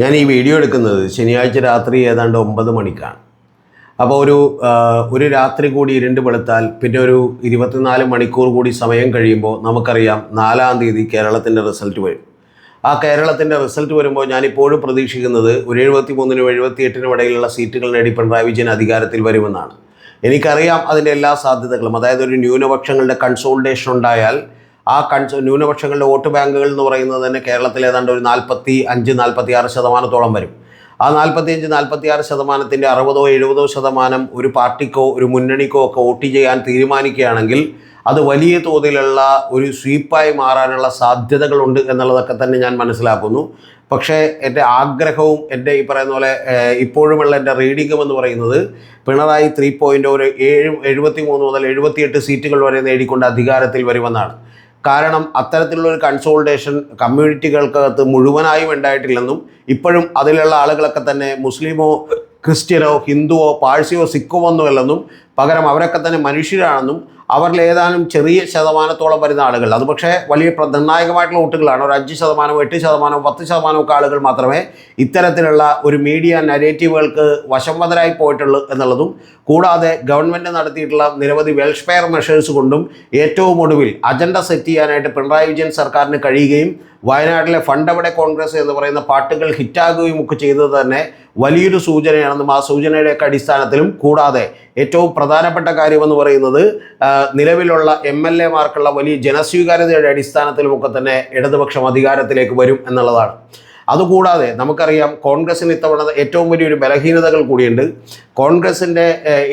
ഞാൻ ഈ വീഡിയോ എടുക്കുന്നത് ശനിയാഴ്ച രാത്രി ഏതാണ്ട് 9 മണിക്കാണ്. അപ്പോൾ ഒരു രാത്രി കൂടി ഇരുണ്ട് വെളുത്താൽ പിന്നെ ഒരു 24 മണിക്കൂർ കൂടി സമയം കഴിയുമ്പോൾ നമുക്കറിയാം 4-ാം തീയതി കേരളത്തിൻ്റെ റിസൾട്ട് വരും. ആ കേരളത്തിൻ്റെ റിസൾട്ട് വരുമ്പോൾ ഞാനിപ്പോഴും പ്രതീക്ഷിക്കുന്നത് ഒരു 73-നും 78-നും ഇടയിലുള്ള സീറ്റുകൾ നേടി പിണറായി വിജയൻ അധികാരത്തിൽ വരുമെന്നാണ്. എനിക്കറിയാം അതിൻ്റെ എല്ലാ സാധ്യതകളും. അതായത് ഒരു ന്യൂനപക്ഷങ്ങളുടെ കൺസോളിഡേഷൻ ഉണ്ടായാൽ ആ ന്യൂനപക്ഷങ്ങളുടെ വോട്ട് ബാങ്കുകൾ എന്ന് പറയുന്നത് തന്നെ കേരളത്തിൽ ഏതാണ്ട് ഒരു 45-46% വരും. ആ 45-46%-ൻ്റെ 60-70% ഒരു പാർട്ടിക്കോ ഒരു മുന്നണിക്കോ ഒക്കെ വോട്ട് ചെയ്യാൻ തീരുമാനിക്കുകയാണെങ്കിൽ അത് വലിയ തോതിലുള്ള ഒരു സ്വീപ്പായി മാറാനുള്ള സാധ്യതകളുണ്ട് എന്നുള്ളതൊക്കെ തന്നെ ഞാൻ മനസ്സിലാക്കുന്നു. പക്ഷേ എൻ്റെ ആഗ്രഹവും എൻ്റെ ഈ പറയുന്ന പോലെ ഇപ്പോഴുമുള്ള എൻ്റെ റീഡിങ്ങും എന്ന് പറയുന്നത് പിണറായി 3.0 ഒരു 73 മുതൽ 78 സീറ്റുകൾ വരെ നേടിക്കൊണ്ട് അധികാരത്തിൽ വരുമെന്നാണ്. കാരണം അത്തരത്തിലുള്ളൊരു കൺസോൾട്ടേഷൻ കമ്മ്യൂണിറ്റികൾക്കകത്ത് മുഴുവനായും ഉണ്ടായിട്ടില്ലെന്നും ഇപ്പോഴും അതിലുള്ള ആളുകളൊക്കെ തന്നെ മുസ്ലിമോ ക്രിസ്ത്യനോ ഹിന്ദുവോ പാഴ്സിയോ സിഖോ ഒന്നുമല്ലെന്നും പകരം അവരൊക്കെ തന്നെ മനുഷ്യരാണെന്നും അവരിൽ ഏതാനും ചെറിയ ശതമാനത്തോളം വരുന്ന ആളുകൾ, അത് പക്ഷേ വലിയ നിർണായകമായിട്ടുള്ള വോട്ടുകളാണ്, ഒരു 5%, 8%, 10% ഒക്കെ ആളുകൾ മാത്രമേ ഇത്തരത്തിലുള്ള ഒരു മീഡിയ നരേറ്റീവുകൾക്ക് വശംവദരായി പോയിട്ടുള്ളൂ എന്നുള്ളതും, കൂടാതെ ഗവൺമെൻറ് നടത്തിയിട്ടുള്ള നിരവധി വെൽഫെയർ മെഷേഴ്സ് കൊണ്ടും ഏറ്റവും ഒടുവിൽ അജണ്ട സെറ്റ് ചെയ്യാനായിട്ട് പിണറായി വിജയൻ സർക്കാരിന് കഴിയുകയും വയനാട്ടിലെ ഫണ്ടവിടെ കോൺഗ്രസ് എന്ന് പറയുന്ന പാട്ടുകൾ ഹിറ്റാകുകയും ഒക്കെ ചെയ്തത് തന്നെ വലിയൊരു സൂചനയാണെന്നും ആ സൂചനയുടെയൊക്കെ അടിസ്ഥാനത്തിലും, കൂടാതെ ഏറ്റവും പ്രധാനപ്പെട്ട കാര്യമെന്ന് പറയുന്നത് നിലവിലുള്ള MLA-മാർക്കുള്ള വലിയ ജനസ്വീകാര്യതയുടെ അടിസ്ഥാനത്തിലുമൊക്കെ തന്നെ ഇടതുപക്ഷം അധികാരത്തിലേക്ക് വരും എന്നുള്ളതാണ്. അതുകൂടാതെ നമുക്കറിയാം കോൺഗ്രസിന് ഇത്തവണ ഏറ്റവും വലിയൊരു ബലഹീനതകൾ കൂടിയുണ്ട്. കോൺഗ്രസിൻ്റെ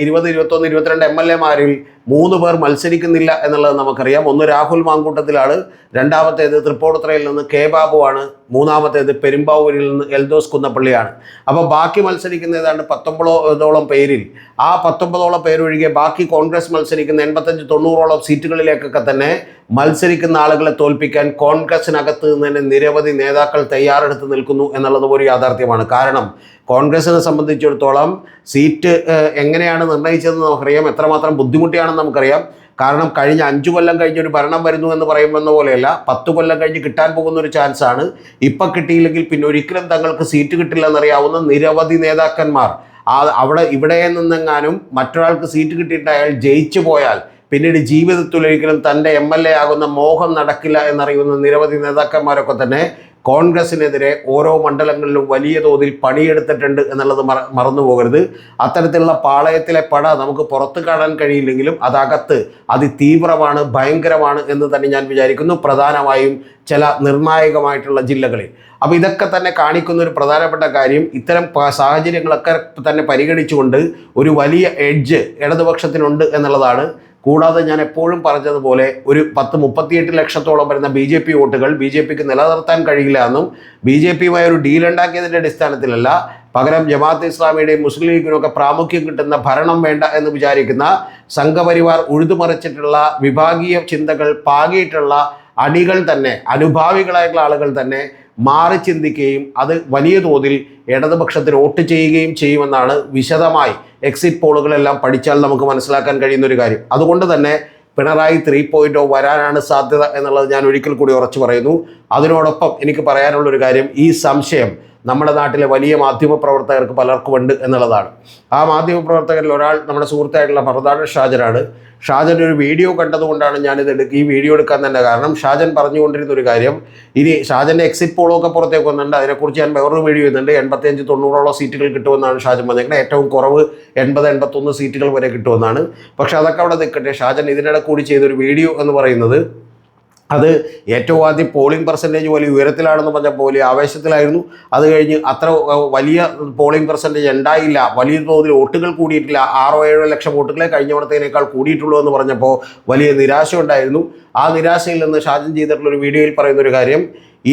20, 21, 22 MLA-മാരിൽ 3 പേർ മത്സരിക്കുന്നില്ല എന്നുള്ളത് നമുക്കറിയാം. ഒന്ന് രാഹുൽ മാങ്കൂട്ടത്തിലാണ്, രണ്ടാമത്തേത് തൃപ്പൂണിത്തുറയിൽ നിന്ന് കെ ബാബുവാണ്, മൂന്നാമത്തേത് പെരുമ്പാവൂരിൽ നിന്ന് എൽദോസ് കുന്നപ്പള്ളിയാണ്. അപ്പോൾ ബാക്കി മത്സരിക്കുന്ന ഏതാണ്ട് 19ഓളം പേരിൽ ആ 19ഓളം പേരൊഴികെ ബാക്കി കോൺഗ്രസ് മത്സരിക്കുന്ന 85-90ഓളം സീറ്റുകളിലേക്കൊക്കെ തന്നെ മത്സരിക്കുന്ന ആളുകളെ തോൽപ്പിക്കാൻ കോൺഗ്രസിനകത്ത് നിന്ന് തന്നെ നിരവധി നേതാക്കൾ തയ്യാറെടുത്ത് നിൽക്കുന്നു എന്നുള്ളത് ഒരു യാഥാർത്ഥ്യമാണ്. കാരണം കോൺഗ്രസിനെ സംബന്ധിച്ചിടത്തോളം സീറ്റ് എങ്ങനെയാണ് നിർണ്ണയിച്ചതെന്ന് നമുക്കറിയാം, എത്രമാത്രം ബുദ്ധിമുട്ടിയാണെന്ന് നമുക്കറിയാം. കാരണം കഴിഞ്ഞ 5 കൊല്ലം കഴിഞ്ഞൊരു ഭരണം വരുന്നു എന്ന് പറയുമെന്ന പോലെയല്ല, 10 കൊല്ലം കഴിഞ്ഞ് കിട്ടാൻ പോകുന്ന ഒരു ചാൻസാണ്. ഇപ്പം കിട്ടിയില്ലെങ്കിൽ പിന്നെ ഒരിക്കലും തങ്ങൾക്ക് സീറ്റ് കിട്ടില്ല എന്നറിയാവുന്ന നിരവധി നേതാക്കന്മാർ ഇവിടെ നിന്നെങ്ങാനും മറ്റൊരാൾക്ക് സീറ്റ് കിട്ടിയിട്ട് അയാൾ ജയിച്ചു പോയാൽ പിന്നീട് ജീവിതത്തിൽ ഒരിക്കലും തൻ്റെ MLA ആകുന്ന മോഹം നടക്കില്ല എന്നറിയുന്ന നിരവധി നേതാക്കന്മാരൊക്കെ തന്നെ കോൺഗ്രസിനെതിരെ ഓരോ മണ്ഡലങ്ങളിലും വലിയ തോതിൽ പണിയെടുത്തിട്ടുണ്ട് എന്നുള്ളത് മറന്നു പോകരുത്. അത്തരത്തിലുള്ള പാളയത്തിലെ പട നമുക്ക് പുറത്ത് കാണാൻ കഴിയില്ലെങ്കിലും അതകത്ത് അതിതീവ്രമാണ്, ഭയങ്കരമാണ് എന്ന് തന്നെ ഞാൻ വിചാരിക്കുന്നു, പ്രധാനമായും ചില നിർണായകമായിട്ടുള്ള ജില്ലകളിൽ. അപ്പോൾ ഇതൊക്കെ തന്നെ കാണിക്കുന്ന ഒരു പ്രധാനപ്പെട്ട കാര്യം, ഇത്തരം സാഹചര്യങ്ങളൊക്കെ തന്നെ പരിഗണിച്ചുകൊണ്ട് ഒരു വലിയ എഡ്ജ് ഇടതുപക്ഷത്തിനുണ്ട് എന്നുള്ളതാണ്. കൂടാതെ ഞാൻ എപ്പോഴും പറഞ്ഞതുപോലെ ഒരു 38 ലക്ഷത്തോളം വരുന്ന BJP വോട്ടുകൾ BJPക്ക് നിലനിർത്താൻ കഴിയില്ല എന്നും BJPയുമായി ഒരു ഡീൽ ഉണ്ടാക്കിയതിൻ്റെ അടിസ്ഥാനത്തിലല്ല, പകരം ജമാഅത്തെ ഇസ്ലാമിയുടെയും മുസ്ലിം ലീഗിനൊക്കെ പ്രാമുഖ്യം കിട്ടുന്ന ഭരണം വേണ്ട എന്ന് വിചാരിക്കുന്ന സംഘപരിവാർ ഉഴുതുമറിച്ചിട്ടുള്ള വിഭാഗീയ ചിന്തകൾ പാകിയിട്ടുള്ള അണികൾ തന്നെ, അനുഭാവികളായിട്ടുള്ള ആളുകൾ തന്നെ മാറി ചിന്തിക്കുകയും അത് വലിയ തോതിൽ ഇടതുപക്ഷത്തിന് വോട്ട് ചെയ്യുകയും ചെയ്യുമെന്നാണ് വിശദമായി എക്സിറ്റ് പോളുകളെല്ലാം പഠിച്ചാൽ നമുക്ക് മനസ്സിലാക്കാൻ കഴിയുന്ന ഒരു കാര്യം. അതുകൊണ്ട് തന്നെ പിണറായി 3.0 വരാനാണ് സാധ്യത എന്നുള്ളത് ഞാൻ ഒരിക്കൽ കൂടി ഉറച്ചു പറയുന്നു. അതിനോടൊപ്പം എനിക്ക് പറയാനുള്ളൊരു കാര്യം, ഈ സംശയം നമ്മുടെ നാട്ടിലെ വലിയ മാധ്യമപ്രവർത്തകർക്ക് പലർക്കും ഉണ്ട് എന്നുള്ളതാണ്. ആ മാധ്യമപ്രവർത്തകരിൽ ഒരാൾ നമ്മുടെ സുഹൃത്തായിട്ടുള്ള ഫർദാൻ ഷാജനാണ്. ഷാജൻ്റെ ഒരു വീഡിയോ കണ്ടതുകൊണ്ടാണ് ഈ വീഡിയോ എടുക്കാൻ തന്നെ കാരണം. ഷാജൻ പറഞ്ഞുകൊണ്ടിരുന്ന ഒരു കാര്യം, ഇനി ഷാജൻ്റെ എക്സിറ്റ് പോളൊക്കെ പുറത്തേക്ക് വന്നിട്ടുണ്ട്, അതിനെക്കുറിച്ച് ഞാൻ വേറൊരു വീഡിയോ ചെയ്യുന്നുണ്ട്. 85-90ഓളം സീറ്റുകൾ കിട്ടുമെന്നാണ് ഷാജൻ പറഞ്ഞേക്കുന്നത്. ഏറ്റവും കുറവ് 80-81 സീറ്റുകൾ വരെ കിട്ടുമെന്നാണ്. പക്ഷെ അതൊക്കെ അവിടെ നിൽക്കട്ടെ. ഷാജൻ ഇതിനിടെ കൂടി ചെയ്തൊരു വീഡിയോ എന്ന് പറയുന്നത് അത് ഏറ്റവും ആദ്യം പോളിംഗ് പെർസെൻറ്റേജ് വലിയ ഉയരത്തിലാണെന്ന് പറഞ്ഞപ്പോൾ വലിയ ആവേശത്തിലായിരുന്നു. അത് കഴിഞ്ഞ് അത്ര വലിയ പോളിംഗ് പെർസെൻറ്റേജ് ഉണ്ടായില്ല, വലിയ തോതിൽ വോട്ടുകൾ കൂടിയിട്ടില്ല, 6-7 ലക്ഷം വോട്ടുകളെ കഴിഞ്ഞവണത്തേനേക്കാൾ കൂടിയിട്ടുള്ളൂ എന്ന് പറഞ്ഞപ്പോൾ വലിയ നിരാശ ഉണ്ടായിരുന്നു. ആ നിരാശയിൽ നിന്ന് ഷാജൻ ചെയ്തിട്ടുള്ളൊരു വീഡിയോയിൽ പറയുന്നൊരു കാര്യം,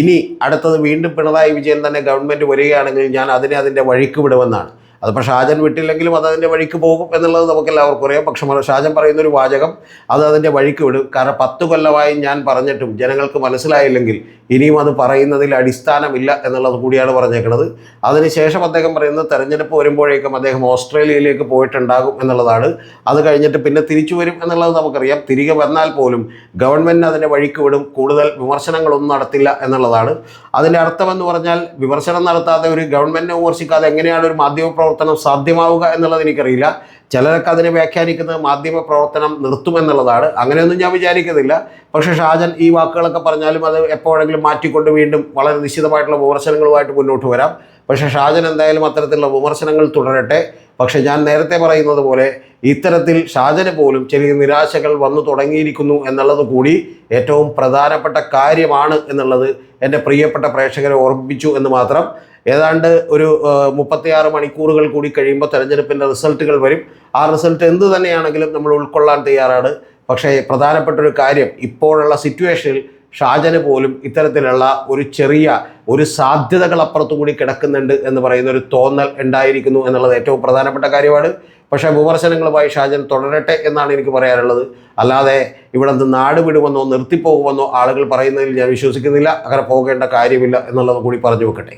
ഇനി അടുത്തത് വീണ്ടും പിണറായി വിജയൻ തന്നെ ഗവൺമെൻറ് വരികയാണെങ്കിൽ ഞാൻ അതിൻ്റെ വഴിക്ക് വിടുമെന്നാണ്. അതിപ്പോൾ ഷാജൻ വിട്ടില്ലെങ്കിലും അതതിൻ്റെ വഴിക്ക് പോകും എന്നുള്ളത് നമുക്കെല്ലാവർക്കും അറിയാം. പക്ഷെ ഷാജൻ പറയുന്നൊരു വാചകം അത് അതിൻ്റെ വഴിക്ക് വിടും. കാരണം 10 കൊല്ലമായി ഞാൻ പറഞ്ഞിട്ടും ജനങ്ങൾക്ക് മനസ്സിലായില്ലെങ്കിൽ ഇനിയും അത് പറയുന്നതിൽ അടിസ്ഥാനമില്ല എന്നുള്ളത് കൂടിയാണ് പറഞ്ഞേക്കുന്നത്. അതിനുശേഷം അദ്ദേഹം പറയുന്നത് തെരഞ്ഞെടുപ്പ് വരുമ്പോഴേക്കും അദ്ദേഹം ഓസ്ട്രേലിയയിലേക്ക് പോയിട്ടുണ്ടാകും എന്നുള്ളതാണ്. അത് കഴിഞ്ഞിട്ട് പിന്നെ തിരിച്ചു വരും എന്നുള്ളത് നമുക്കറിയാം. തിരികെ വന്നാൽ പോലും ഗവൺമെൻറ് അതിൻ്റെ വഴിക്ക് വിടും, കൂടുതൽ വിമർശനങ്ങളൊന്നും നടത്തില്ല എന്നുള്ളത് എന്നുള്ളതാണ്. അതിൻ്റെ അർത്ഥമെന്ന് പറഞ്ഞാൽ വിമർശനം നടത്താതെ ഒരു ഗവൺമെൻറ്റിനെ വിമർശിക്കാതെ എങ്ങനെയാണ് ഒരു മാധ്യമ പ്രവർത്തനം സാധ്യമാവുക എന്നുള്ളത് എനിക്കറിയില്ല. ചിലരൊക്കെ അതിനെ വ്യാഖ്യാനിക്കുന്നത് മാധ്യമ പ്രവർത്തനം നിർത്തുമെന്നുള്ളതാണ്. അങ്ങനെയൊന്നും ഞാൻ വിചാരിക്കുന്നില്ല. പക്ഷേ ഷാജൻ ഈ വാക്കുകളൊക്കെ പറഞ്ഞാലും അത് എപ്പോഴെങ്കിലും മാറ്റിക്കൊണ്ട് വീണ്ടും വളരെ നിശ്ചിതമായിട്ടുള്ള വിമർശനങ്ങളുമായിട്ട് മുന്നോട്ട് വരാം. പക്ഷേ ഷാജൻ എന്തായാലും അത്തരത്തിലുള്ള വിമർശനങ്ങൾ തുടരട്ടെ. പക്ഷേ ഞാൻ നേരത്തെ പറയുന്നത് പോലെ ഇത്തരത്തിൽ ഷാജന് പോലും ചെറിയ നിരാശകൾ വന്നു തുടങ്ങിയിരിക്കുന്നു എന്നുള്ളത് കൂടി ഏറ്റവും പ്രധാനപ്പെട്ട കാര്യമാണ് എന്നുള്ളത് എൻ്റെ പ്രിയപ്പെട്ട പ്രേക്ഷകരെ ഓർമ്മിപ്പിച്ചു എന്ന് മാത്രം. ഏതാണ്ട് ഒരു 36 മണിക്കൂറുകൾ കൂടി കഴിയുമ്പോൾ തെരഞ്ഞെടുപ്പിൻ്റെ റിസൾട്ടുകൾ വരും. ആ റിസൾട്ട് എന്ത് തന്നെയാണെങ്കിലും നമ്മൾ ഉൾക്കൊള്ളാൻ തയ്യാറാണ്. പക്ഷേ പ്രധാനപ്പെട്ട ഒരു കാര്യം, ഇപ്പോഴുള്ള സിറ്റുവേഷനിൽ ഷാജന് പോലും ഇത്തരത്തിലുള്ള ഒരു സാധ്യതകൾ അപ്പുറത്തു കൂടി കിടക്കുന്നുണ്ട് എന്ന് പറയുന്ന ഒരു തോന്നൽ ഉണ്ടായിരിക്കുന്നു എന്നുള്ളത് ഏറ്റവും പ്രധാനപ്പെട്ട കാര്യമാണ്. പക്ഷേ വിമർശനങ്ങളുമായി ഷാജൻ തുടരട്ടെ എന്നാണ് എനിക്ക് പറയാനുള്ളത്. അല്ലാതെ ഇവിടെ നിന്ന് നാട് വിടുമെന്നോ നിർത്തിപ്പോകുമെന്നോ ആളുകൾ പറയുന്നതിൽ ഞാൻ വിശ്വസിക്കുന്നില്ല. അങ്ങനെ പോകേണ്ട കാര്യമില്ല എന്നുള്ളത് കൂടി പറഞ്ഞു വെക്കട്ടെ.